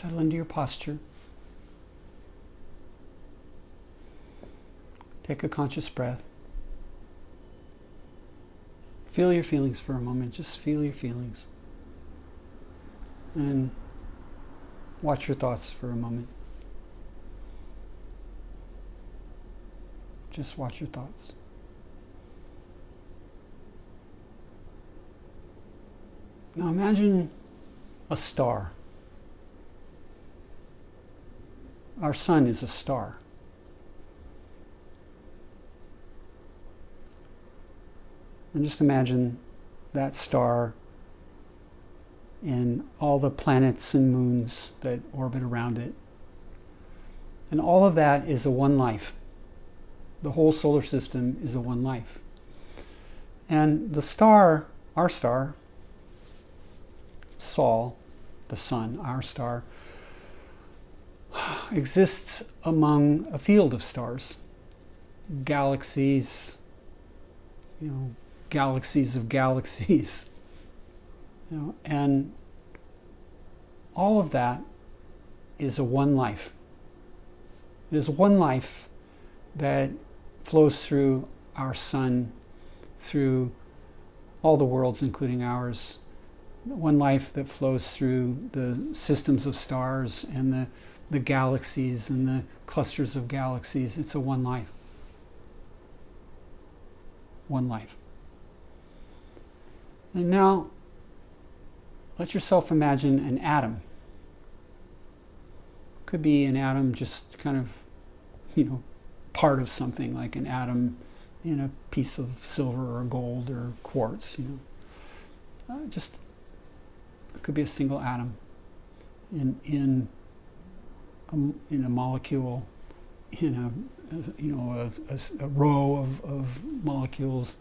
Settle into your posture. Take a conscious breath. Feel your feelings for a moment. Just feel your feelings. And watch your thoughts for a moment. Just watch your thoughts. Now imagine a star. Our sun is a star. And just imagine that star and all the planets and moons that orbit around it. And all of that is a one life. The whole solar system is a one life. And the star, our star, Sol, the sun, our star, exists among a field of stars, galaxies, galaxies of galaxies, and all of that is a one life. It is one life that flows through our sun, through all the worlds, including ours. One life that flows through the systems of stars and the galaxies and the clusters of galaxies. It's a one life. One life. And now, let yourself imagine an atom. Could be an atom just kind of, part of something, like an atom in a piece of silver or gold or quartz, just it could be a single atom in a molecule, in a row of molecules.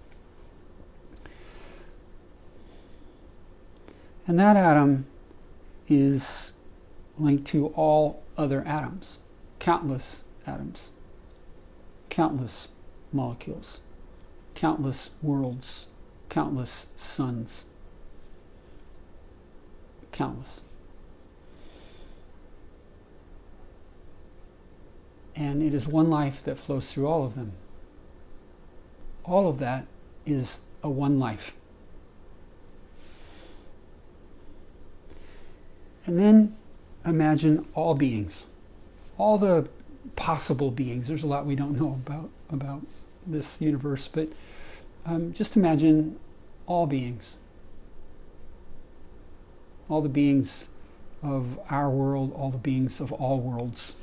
And that atom is linked to all other atoms, countless atoms, countless molecules, countless worlds, countless suns, countless. And it is one life that flows through all of them. All of that is a one life. And then imagine all beings, all the possible beings. There's a lot we don't know about this universe, but just imagine all beings. All the beings of our world, all the beings of all worlds.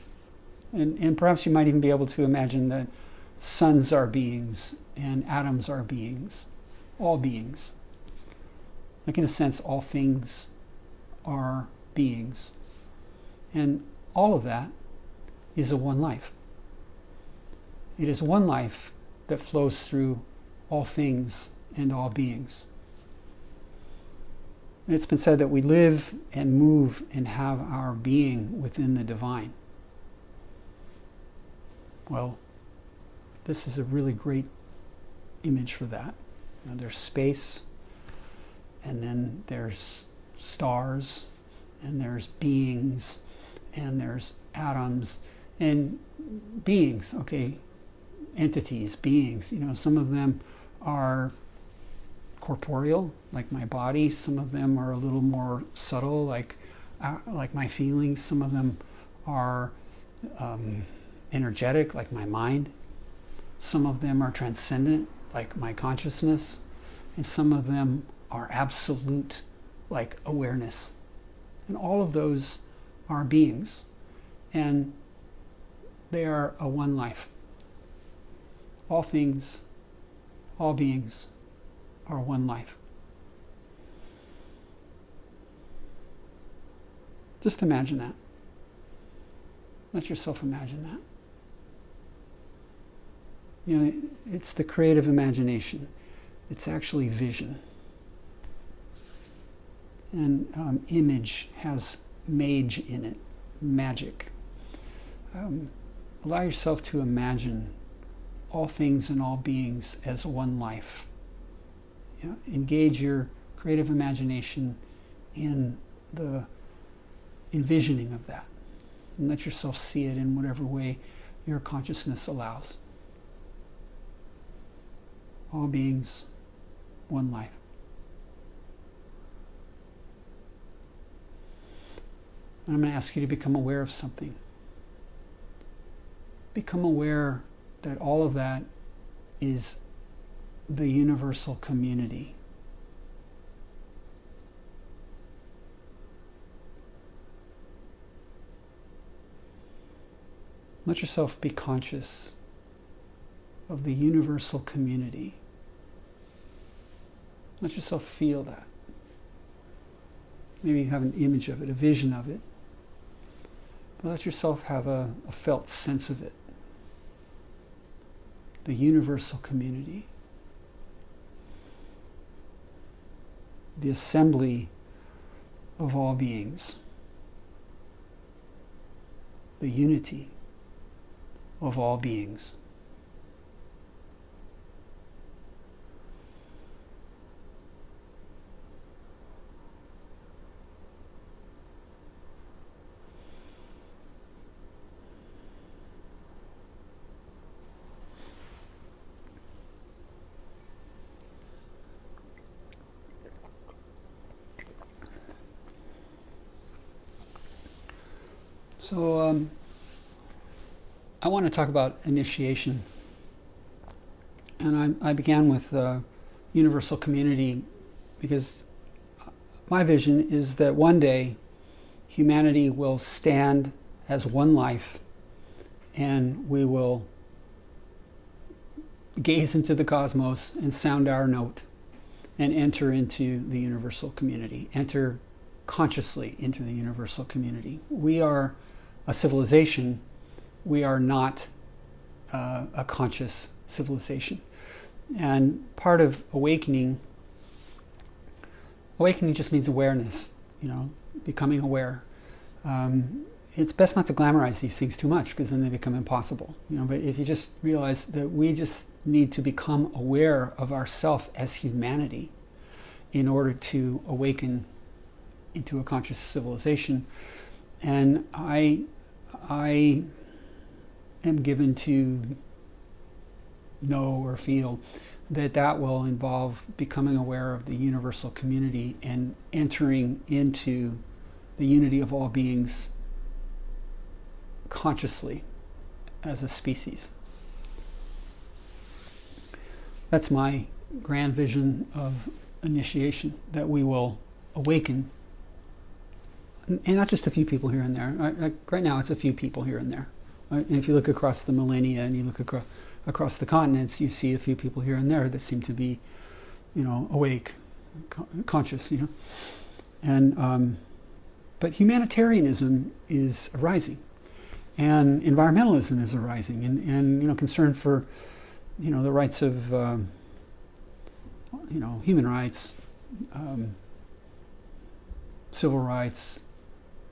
And perhaps you might even be able to imagine that suns are beings and atoms are beings. All beings. Like, in a sense, all things are beings. And all of that is a one life. It is one life that flows through all things and all beings. It's been said that we live and move and have our being within the divine. Well, this is a really great image for that. There's space, and then there's stars, and there's beings, and there's atoms, and beings, entities, beings. Some of them are corporeal, like my body. Some of them are a little more subtle, like my feelings. Some of them are energetic, like my mind. Some of them are transcendent, like my consciousness. And some of them are absolute, like awareness. And all of those are beings. And they are a one life. All things, all beings are one life. Just imagine that. Let yourself imagine that. It's the creative imagination. It's actually vision. And image has mage in it, magic. Allow yourself to imagine all things and all beings as one life. Engage your creative imagination in the envisioning of that. And let yourself see it in whatever way your consciousness allows. All beings, one life. And I'm going to ask you to become aware of something. Become aware that all of that is the universal community. Let yourself be conscious of the universal community. Let yourself feel that. Maybe you have an image of it, a vision of it. But let yourself have a felt sense of it. The universal community. The assembly of all beings. The unity of all beings. So I want to talk about initiation. And I began with universal community because my vision is that one day humanity will stand as one life and we will gaze into the cosmos and sound our note and enter into the universal community, enter consciously into the universal community. We are a civilization. We are not a conscious civilization. And part of awakening just means awareness, becoming aware. It's best not to glamorize these things too much because then they become impossible. But if you just realize that we just need to become aware of ourselves as humanity in order to awaken into a conscious civilization. And I am given to know or feel that will involve becoming aware of the universal community and entering into the unity of all beings consciously as a species. That's my grand vision of initiation, that we will awaken, and not just a few people here and there. Right now it's a few people here and there. And if you look across the millennia and you look across the continents, you see a few people here and there that seem to be, awake, conscious, And but humanitarianism is arising, and environmentalism is arising, and concern for, the rights of, human rights, civil rights,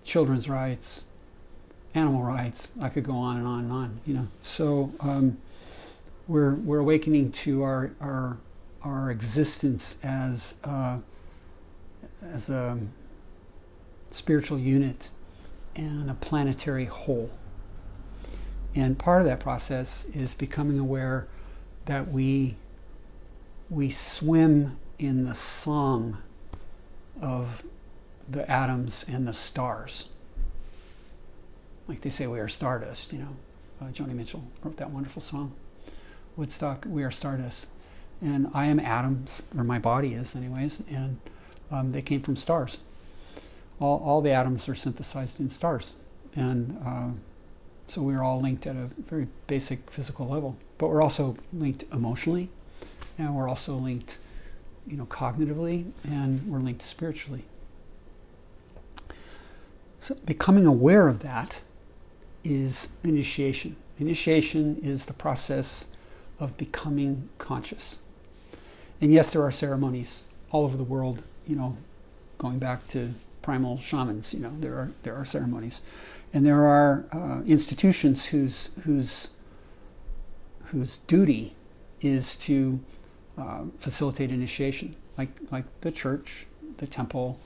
children's rights, animal rights. I could go on and on and on. So we're awakening to our existence as a spiritual unit and a planetary whole. And part of that process is becoming aware that we swim in the song of the atoms and the stars. Like they say, we are stardust, Joni Mitchell wrote that wonderful song. Woodstock, we are stardust. And I am atoms, or my body is anyways, and they came from stars. All the atoms are synthesized in stars. And so we're all linked at a very basic physical level. But we're also linked emotionally, and we're also linked, cognitively, and we're linked spiritually. So becoming aware of that is initiation. Initiation is the process of becoming conscious. And yes, there are ceremonies all over the world, going back to primal shamans, there are ceremonies. And there are institutions whose duty is to facilitate initiation, like the church, the temple,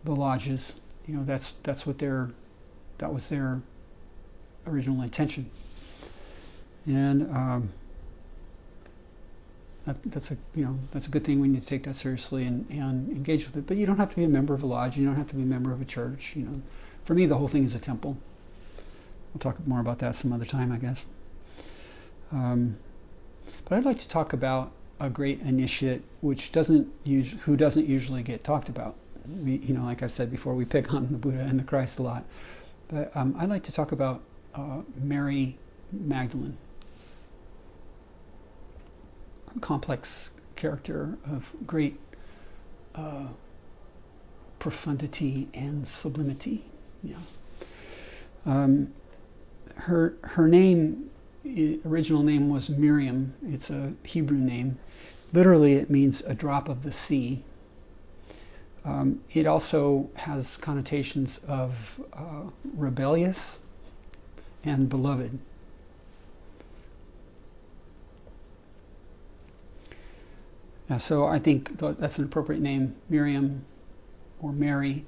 the lodges. That's what that was their original intention. And that's a good thing. We need to take that seriously and engage with it. But you don't have to be a member of a lodge. You don't have to be a member of a church. For me, the whole thing is a temple. We'll talk more about that some other time, I guess. But I'd like to talk about a great initiate, who doesn't usually get talked about. Like I've said before, we pick on the Buddha and the Christ a lot. But I'd like to talk about Mary Magdalene. A complex character of great profundity and sublimity. Her name, original name was Miriam. It's a Hebrew name. Literally, it means a drop of the sea. It also has connotations of rebellious and beloved. So I think that's an appropriate name, Miriam or Mary,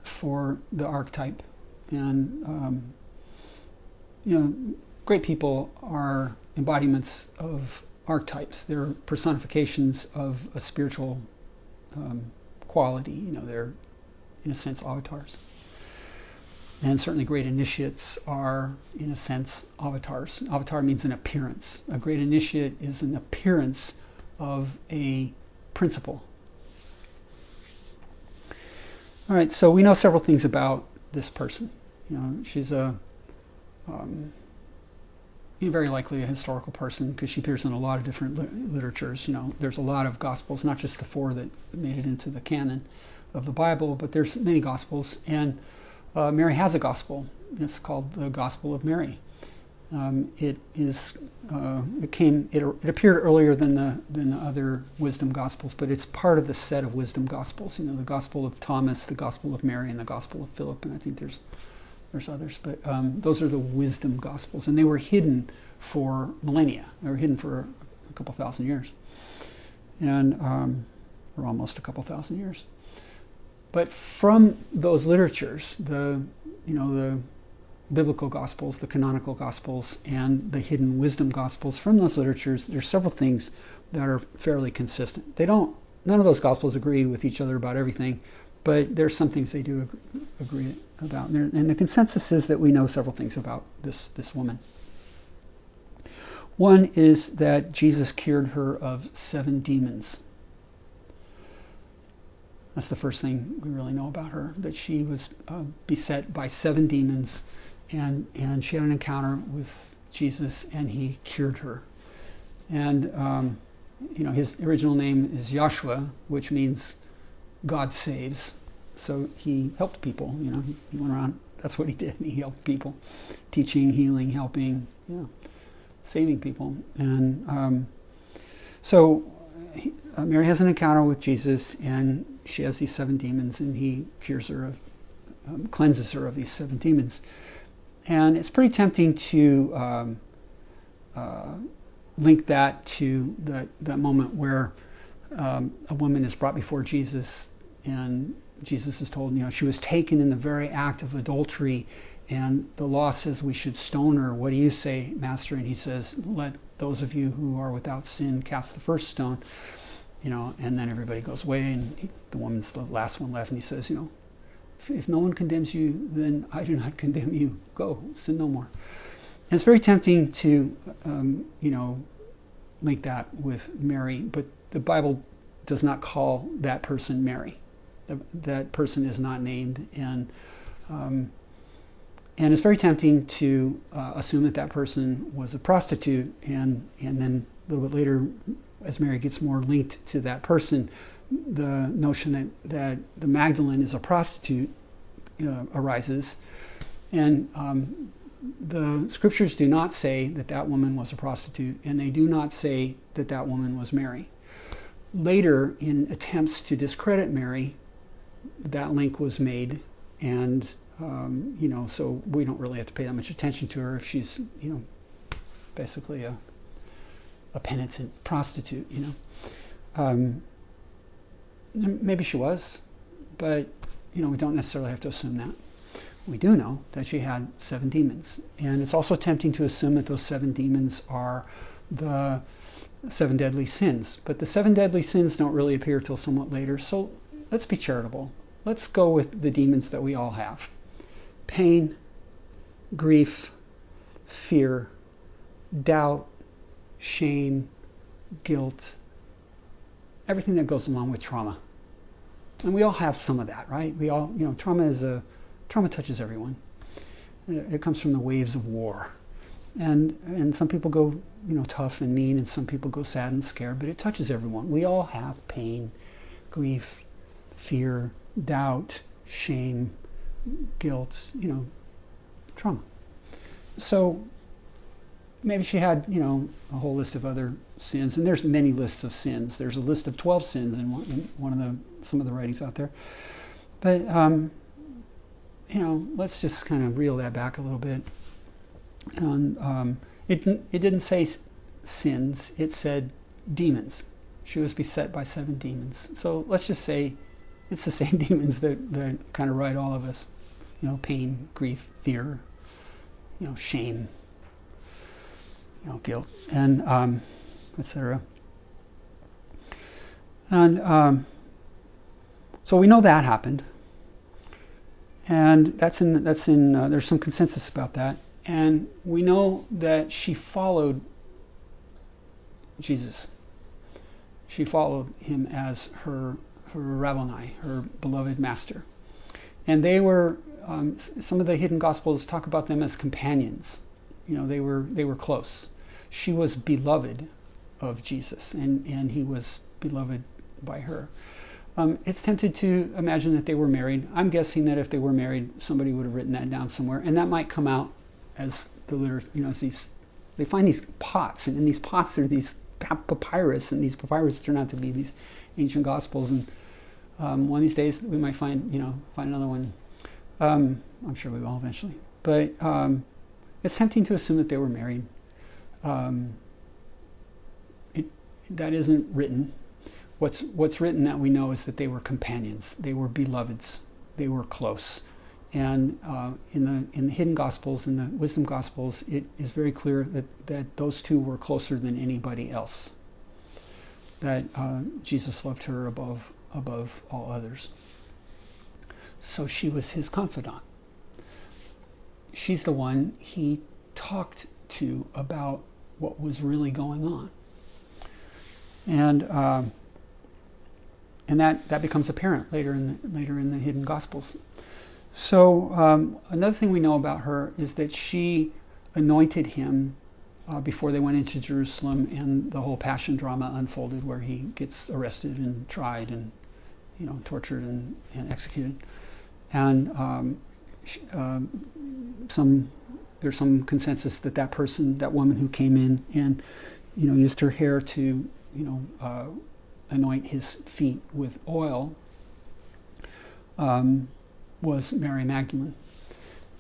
for the archetype. And great people are embodiments of archetypes. They're personifications of a spiritual quality. They're, in a sense, avatars. And certainly great initiates are, in a sense, avatars. Avatar means an appearance. A great initiate is an appearance of a principle. All right, so we know several things about this person. She's very likely a historical person because she appears in a lot of different literatures. There's a lot of gospels, not just the 4 that made it into the canon of the Bible, but there's many gospels, and Mary has a gospel. It's called the Gospel of Mary. It appeared earlier than the other wisdom gospels, but it's part of the set of wisdom gospels. The Gospel of Thomas, the Gospel of Mary, and the Gospel of Philip, and I think there's others, but those are the wisdom gospels, and they were hidden for millennia. They were hidden for a couple thousand years, and or almost a couple thousand years. But from those literatures, the biblical gospels, the canonical gospels, and the hidden wisdom gospels, from those literatures, there's several things that are fairly consistent. None of those gospels agree with each other about everything, but there's some things they do agree about. And the consensus is that we know several things about this woman. One is that Jesus cured her of 7 demons. That's the first thing we really know about her, that she was beset by 7 demons, and she had an encounter with Jesus, and he cured her. And his original name is Yahshua, which means God saves. So he helped people. He went around. That's what he did. He helped people, teaching, healing, helping, saving people. And so Mary has an encounter with Jesus, and she has these 7 demons, and he cures her cleanses her of these 7 demons. And it's pretty tempting to link that to that moment where a woman is brought before Jesus, and Jesus is told, she was taken in the very act of adultery, and the law says we should stone her. What do you say, Master? And he says, let those of you who are without sin cast the first stone. And then everybody goes away, and the woman's the last one left, and he says, if no one condemns you, then I do not condemn you. Go, sin no more. And it's very tempting to, link that with Mary, but the Bible does not call that person Mary. That person is not named, and it's very tempting to assume that person was a prostitute, and then a little bit later, as Mary gets more linked to that person, the notion that the Magdalene is a prostitute arises. And the scriptures do not say that woman was a prostitute, and they do not say that woman was Mary. Later, in attempts to discredit Mary, that link was made, and so we don't really have to pay that much attention to her if she's basically a penitent prostitute. Maybe she was, but we don't necessarily have to assume that. We do know that she had 7 demons. And it's also tempting to assume that those 7 demons are the 7 deadly sins. But the 7 deadly sins don't really appear till somewhat later. So let's be charitable. Let's go with the demons that we all have. Pain, grief, fear, doubt, shame, guilt, everything that goes along with trauma. And we all have some of that, right? We all, trauma touches everyone. It comes from the waves of war. And some people go, tough and mean, and some people go sad and scared, but it touches everyone. We all have pain, grief, fear, doubt, shame, guilt, trauma. So maybe she had, a whole list of other sins, and there's many lists of sins. There's a list of 12 sins in some of the writings out there. But let's just kind of reel that back a little bit. And it didn't say sins; it said demons. She was beset by 7 demons. So let's just say it's the same demons that kind of ride all of us. Pain, grief, fear, shame, guilt, and etc. And so we know that happened, and that's in there's some consensus about that, and we know that she followed Jesus. She followed him as her Rabboni, her beloved master, and they were. Some of the hidden gospels talk about them as companions. They were close. She was beloved of Jesus, and he was beloved by her. It's tempted to imagine that they were married. I'm guessing that if they were married, somebody would have written that down somewhere, and that might come out as the literature. As they find these pots, and in these pots are these papyrus, and these papyrus turn out to be these ancient gospels. And one of these days, we might find another one. I'm sure we will eventually, but it's tempting to assume that they were married. That isn't written. What's written that we know is that they were companions. They were beloveds. They were close. And in the hidden gospels, in the wisdom gospels, it is very clear that those two were closer than anybody else. That Jesus loved her above all others. So she was his confidant. She's the one he talked to about what was really going on. And that becomes apparent later in the hidden gospels. So another thing we know about her is that she anointed him before they went into Jerusalem, and the whole passion drama unfolded, where he gets arrested and tried and tortured and executed. And there's some consensus that woman who came in and used her hair to anoint his feet with oil was Mary Magdalene.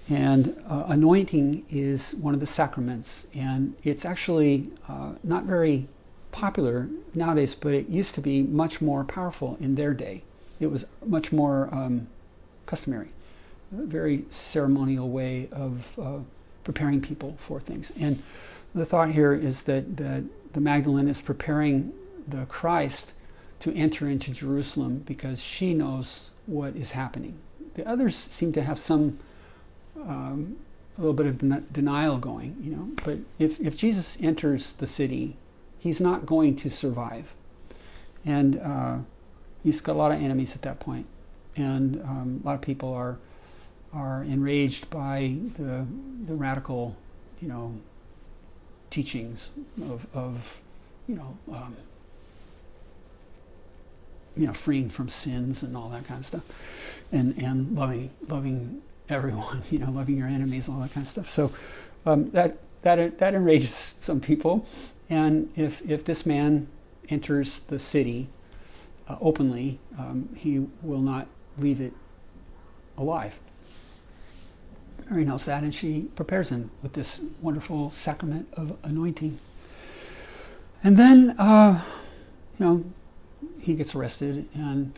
And anointing is one of the sacraments, and it's actually not very popular nowadays, but it used to be much more powerful in their day. It was much more customary, a very ceremonial way of preparing people for things. And the thought here is that the Magdalene is preparing the Christ to enter into Jerusalem because she knows what is happening. The others seem to have some a little bit of denial going, but if Jesus enters the city, he's not going to survive, and he's got a lot of enemies at that point, and a lot of people are enraged by the radical, teachings of freeing from sins and all that kind of stuff, and loving everyone, loving your enemies, all that kind of stuff. So that enrages some people, and if this man enters the city openly, he will not leave it alive. Mary knows that, and she prepares him with this wonderful sacrament of anointing. And then, he gets arrested, and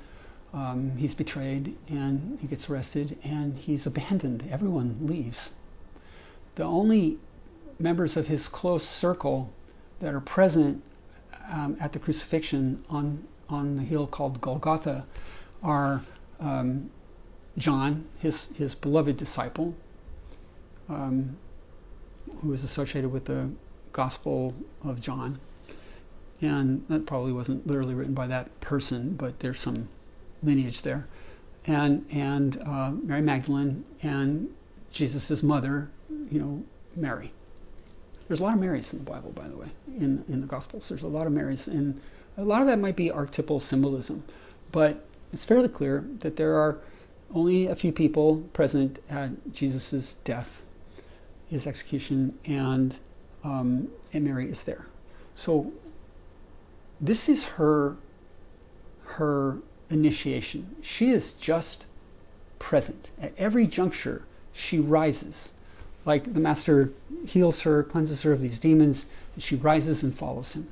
He's betrayed, and he gets arrested, and he's abandoned. Everyone leaves. The only members of his close circle that are present at the crucifixion on the hill called Golgotha are John, his beloved disciple, who is associated with the Gospel of John. And that probably wasn't literally written by that person, but there's some lineage there. And Mary Magdalene and Jesus' mother, Mary. There's a lot of Marys in the Bible, by the way, in the Gospels. There's a lot of Marys, and a lot of that might be archetypal symbolism, but it's fairly clear that there are only a few people present at Jesus' death, his execution, and Mary is there. So this is her initiation. She is just present. At every juncture, she rises. Like the Master heals her, cleanses her of these demons, and she rises and follows him.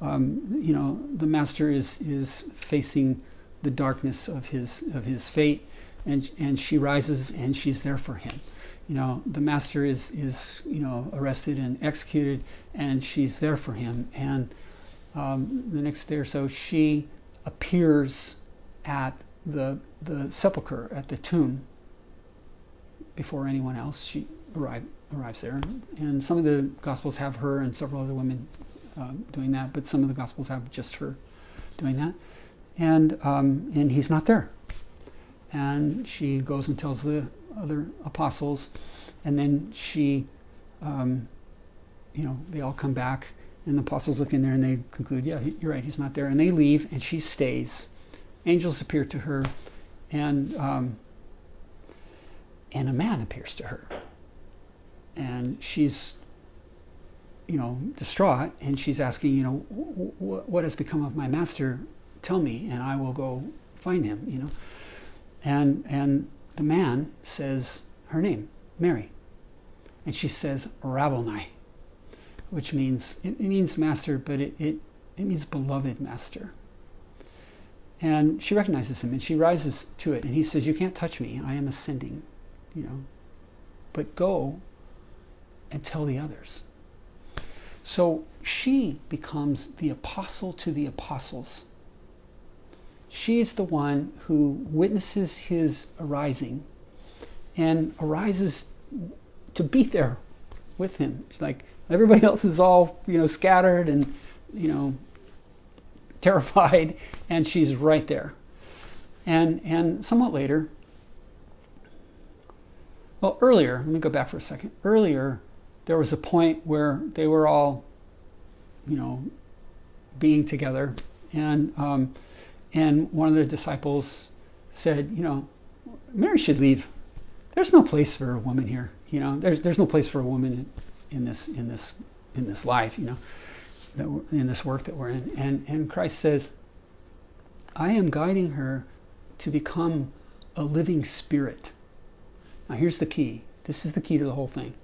The Master is facing the darkness of his fate, and she rises and she's there for him. The Master is arrested and executed, and she's there for him. And the next day or so, she appears at the sepulcher, at the tomb, before anyone else. She arrives there, and some of the Gospels have her and several other women doing that, but some of the Gospels have just her doing that, and he's not there. And she goes and tells the other apostles, and then she, they all come back, and the apostles look in there and they conclude, yeah, you're right, he's not there, and they leave, and she stays. Angels appear to her, and a man appears to her. And she's, distraught, and she's asking, what has become of my master? Tell me, and I will go find him, And the man says her name, Mary. And she says, Rabboni, which means, it means master, but it means beloved master. And she recognizes him, and she rises to it, and he says, you can't touch me, I am ascending, but go and tell the others. So she becomes the apostle to the apostles. She's the one who witnesses his arising and arises to be there with him. Like everybody else is all, scattered and, terrified, and she's right there. And somewhat later, well, earlier, let me go back for a second. Earlier, there was a point where they were all, being together, and one of the disciples said, Mary should leave. There's no place for a woman here. There's no place for a woman in this life. In this work that we're in. And Christ says, I am guiding her to become a living spirit. Now here's the key. This is the key to the whole thing.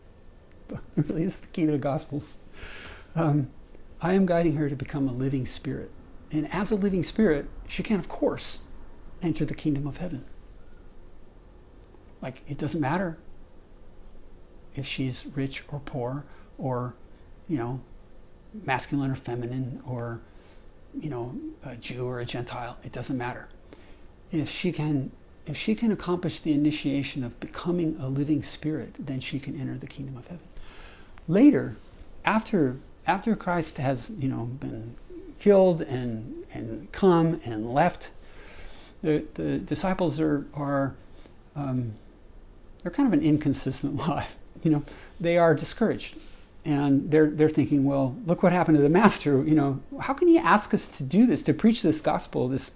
It really is the key to the Gospels. I am guiding her to become a living spirit. And as a living spirit, she can, of course, enter the kingdom of heaven. Like, it doesn't matter if she's rich or poor, or, masculine or feminine, or, a Jew or a Gentile. It doesn't matter. If she can accomplish the initiation of becoming a living spirit, then she can enter the kingdom of heaven. Later, after Christ has, been killed and come and left, the disciples are they're kind of an inconsistent lot. They are discouraged, and they're thinking, well, look what happened to the Master. How can he ask us to do this, to preach this gospel, this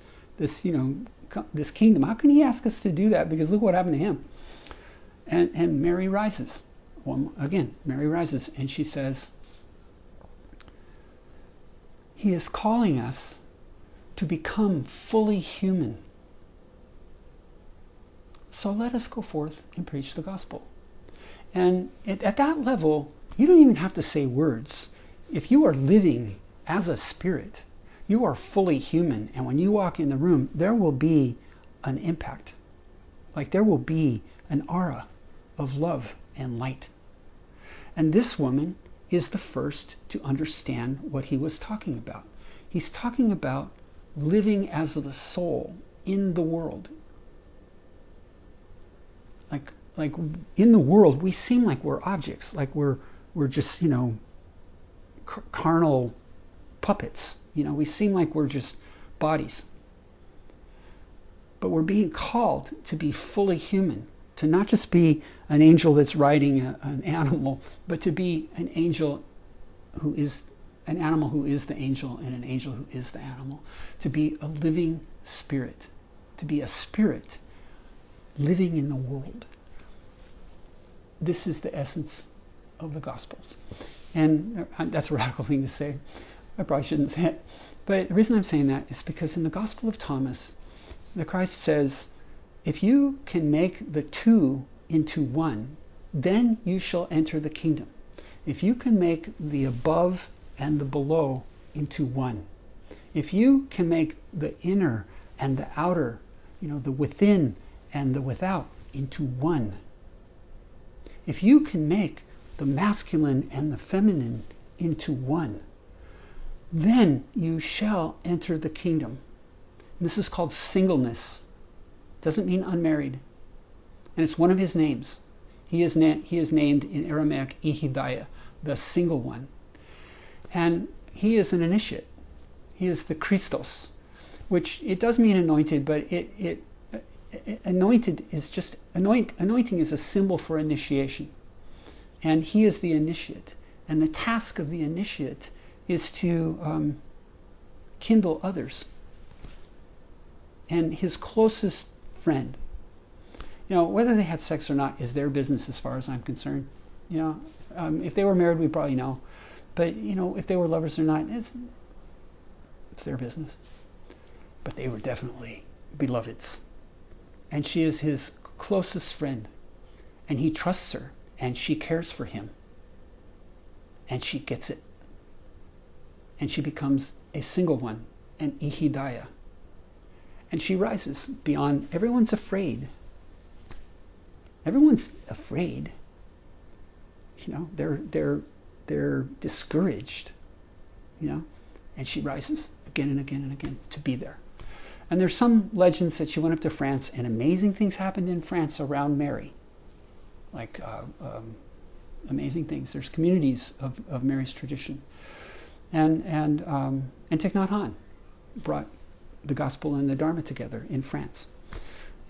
kingdom? How can he ask us to do that? Because look what happened to him. And Mary rises. Mary rises, and she says, he is calling us to become fully human. So let us go forth and preach the gospel. And at that level, you don't even have to say words. If you are living as a spirit, You are fully human, and when you walk in the room, there will be an impact. Like there will be an aura of love and light. And this woman is the first to understand what he was talking about. He's talking about living as the soul in the world. Like in the world, we seem like we're objects, like we're just, carnal puppets. We seem like we're just bodies. But we're being called to be fully human, to not just be an angel that's riding an animal, but to be an angel who is an animal who is the angel and an angel who is the animal. To be a living spirit, to be a spirit living in the world. This is the essence of the Gospels. And that's a radical thing to say. I probably shouldn't say it. But the reason I'm saying that is because in the Gospel of Thomas, the Christ says, if you can make the two into one, then you shall enter the kingdom. If you can make the above and the below into one, if you can make the inner and the outer, the within and the without into one, if you can make the masculine and the feminine into one, then you shall enter the kingdom. And this is called singleness. Doesn't mean unmarried. And it's one of his names. He is named in Aramaic Ihidaya, the single one. And he is an initiate. He is the Christos, which it does mean anointed, but anointed is just anointing is a symbol for initiation. And he is the initiate. And the task of the initiate is to kindle others. And his closest friend, whether they had sex or not is their business as far as I'm concerned. If they were married, we probably know. But, if they were lovers or not, it's their business. But they were definitely beloveds. And she is his closest friend. And he trusts her. And she cares for him. And she gets it. And she becomes a single one, an Ihidaya. And she rises beyond. Everyone's afraid. Everyone's afraid. They're discouraged. And she rises again and again and again to be there. And there's some legends that she went up to France and amazing things happened in France around Mary. Like amazing things. There's communities of Mary's tradition. And Thich Nhat Hanh brought the gospel and the Dharma together in France.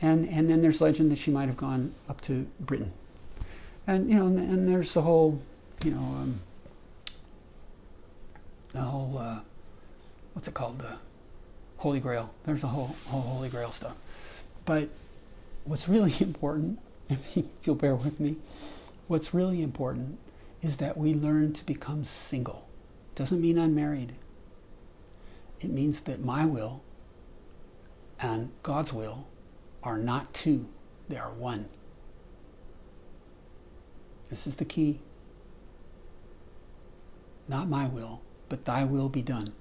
And then there's legend that she might have gone up to Britain. And and there's the whole what's it called, the Holy Grail. There's a whole Holy Grail stuff. But what's really important, if you'll bear with me, what's really important is that we learn to become single. Doesn't mean unmarried. It means that my will and God's will are not two, they are one. This is the key. Not my will, but thy will be done.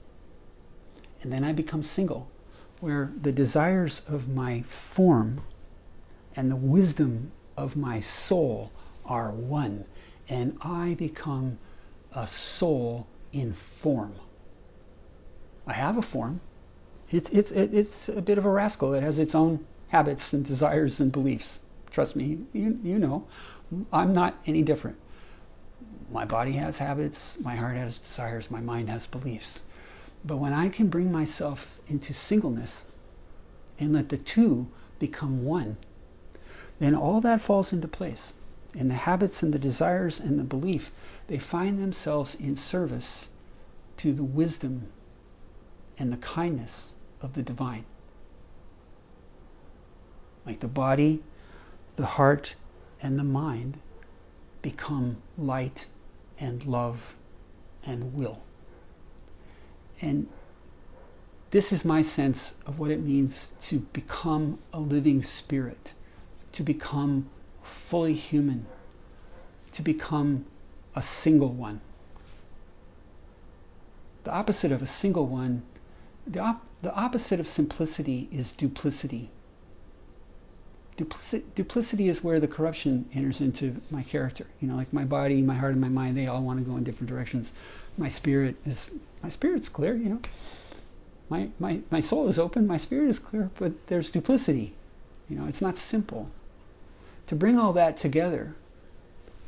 And then I become single, where the desires of my form and the wisdom of my soul are one, and I become a soul in form. I have a form. It's a bit of a rascal. It has its own habits and desires and beliefs. Trust me, you know. I'm not any different. My body has habits, my heart has desires, my mind has beliefs. But when I can bring myself into singleness and let the two become one, then all that falls into place. And the habits and the desires and the belief, they find themselves in service to the wisdom and the kindness of the divine. Like the body, the heart, and the mind become light and love and will. And this is my sense of what it means to become a living spirit, to become fully human, to become a single one. The opposite of a single one The opposite of simplicity is duplicity. Duplicity is where the corruption enters into my character. Like my body, my heart, and my mind, they all want to go in different directions. My spirit's clear, My soul is open, my spirit is clear, but there's duplicity. It's not simple. To bring all that together,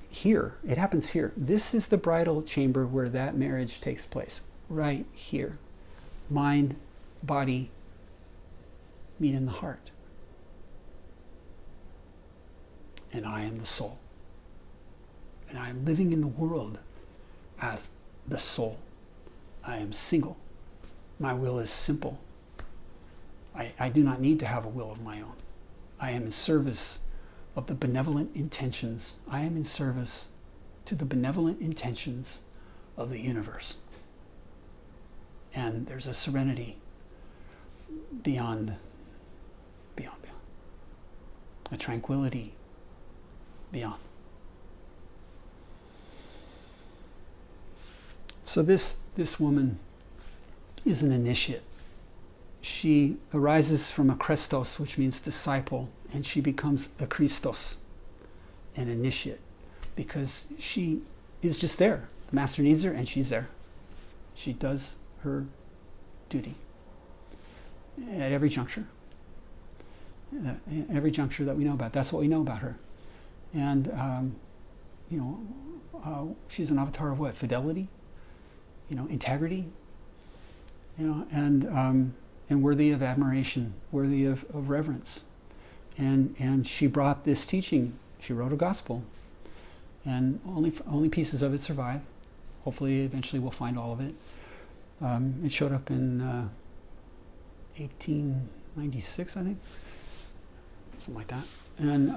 here, it happens here. This is the bridal chamber where that marriage takes place. Right here. Mind, body, meet in the heart. And I am the soul. And I am living in the world as the soul. I am single. My will is simple. I do not need to have a will of my own. I am in service of the benevolent intentions. I am in service to the benevolent intentions of the universe. And there's a serenity beyond, a tranquility beyond. So this woman is an initiate. She arises from a Christos, which means disciple, and she becomes a Christos, an initiate, because she is just there. The master needs her, and she's there. She does her duty at every juncture. Every juncture that we know about. That's what we know about her. And, she's an avatar of what? Fidelity? Integrity? And worthy of admiration, worthy of reverence. And she brought this teaching. She wrote a gospel. And only pieces of it survive. Hopefully, eventually we'll find all of it. It showed up in 1896, I think. Something like that. And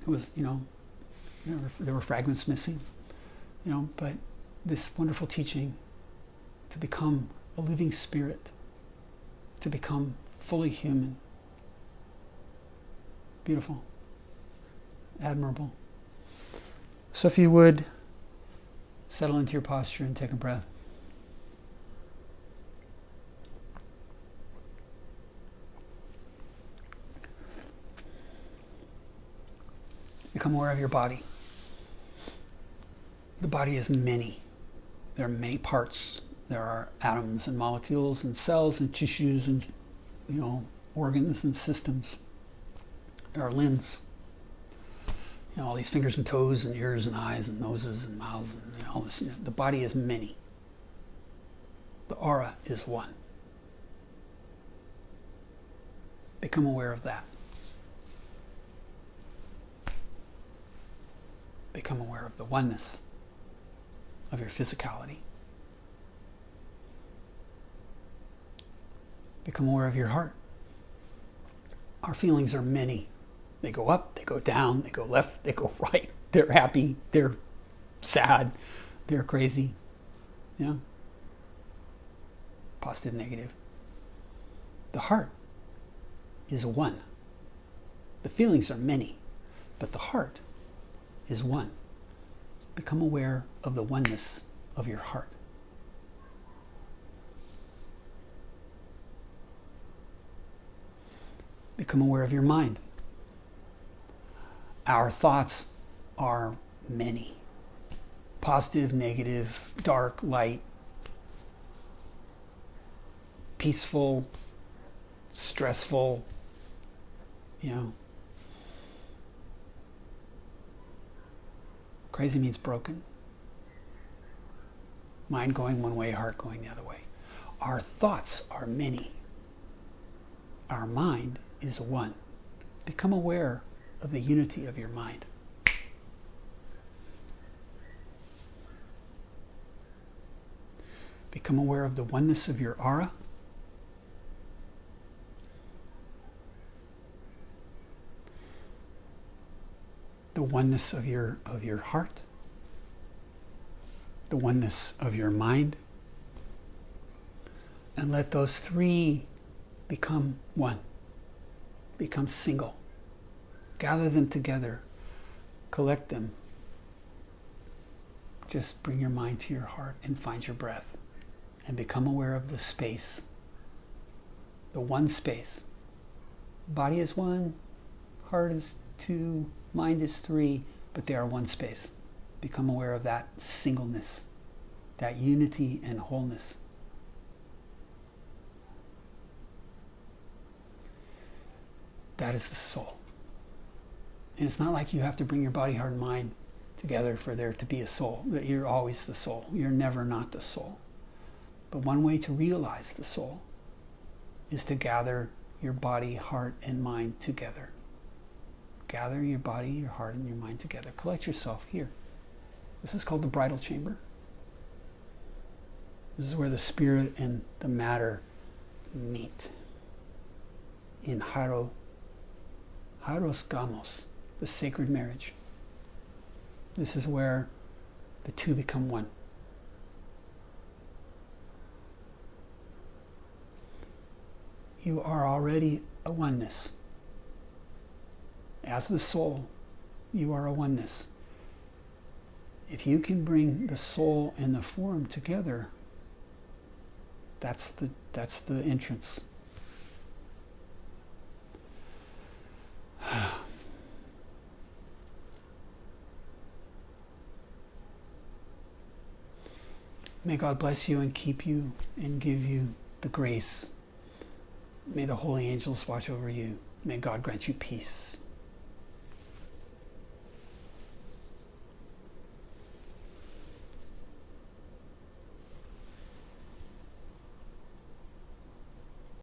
it was, there were fragments missing. But this wonderful teaching to become a living spirit, to become fully human. Beautiful. Admirable. So if you would, settle into your posture and take a breath. Become aware of your body. The body is many. There are many parts. There are atoms and molecules and cells and tissues and, organs and systems. There are limbs. All these fingers and toes and ears and eyes and noses and mouths and all this. The body is many. The aura is one. Become aware of that. Become aware of the oneness of your physicality. Become aware of your heart. Our feelings are many. They go up, they go down, they go left, they go right. They're happy, they're sad, they're crazy. Positive, negative. The heart is one. The feelings are many, but the heart is one. Become aware of the oneness of your heart. Become aware of your mind. Our thoughts are many. Positive, negative, dark, light, peaceful, stressful, Crazy means broken. Mind going one way, heart going the other way. Our thoughts are many. Our mind is one. Become aware of the unity of your mind. Become aware of the oneness of your aura. The oneness of your heart. The oneness of your mind. And let those three become one. Become single. Gather them together. Collect them. Just bring your mind to your heart and find your breath. and become aware of the space, the one space. Body is one, heart is two, mind is three, but they are one space. Become aware of that singleness, that unity and wholeness. That is the soul. And it's not like you have to bring your body, heart, and mind together for there to be a soul. That you're always the soul. You're never not the soul. But one way to realize the soul is to gather your body, heart, and mind together. Gather your body, your heart, and your mind together. Collect yourself here. This is called the bridal chamber. This is where the spirit and the matter meet. In Haros Gamos, the sacred marriage. This is where the two become one. You are already a oneness. As the soul, you are a oneness. If you can bring the soul and the form together, that's the entrance. May God bless you and keep you and give you the grace. May the holy angels watch over you. May God grant you peace.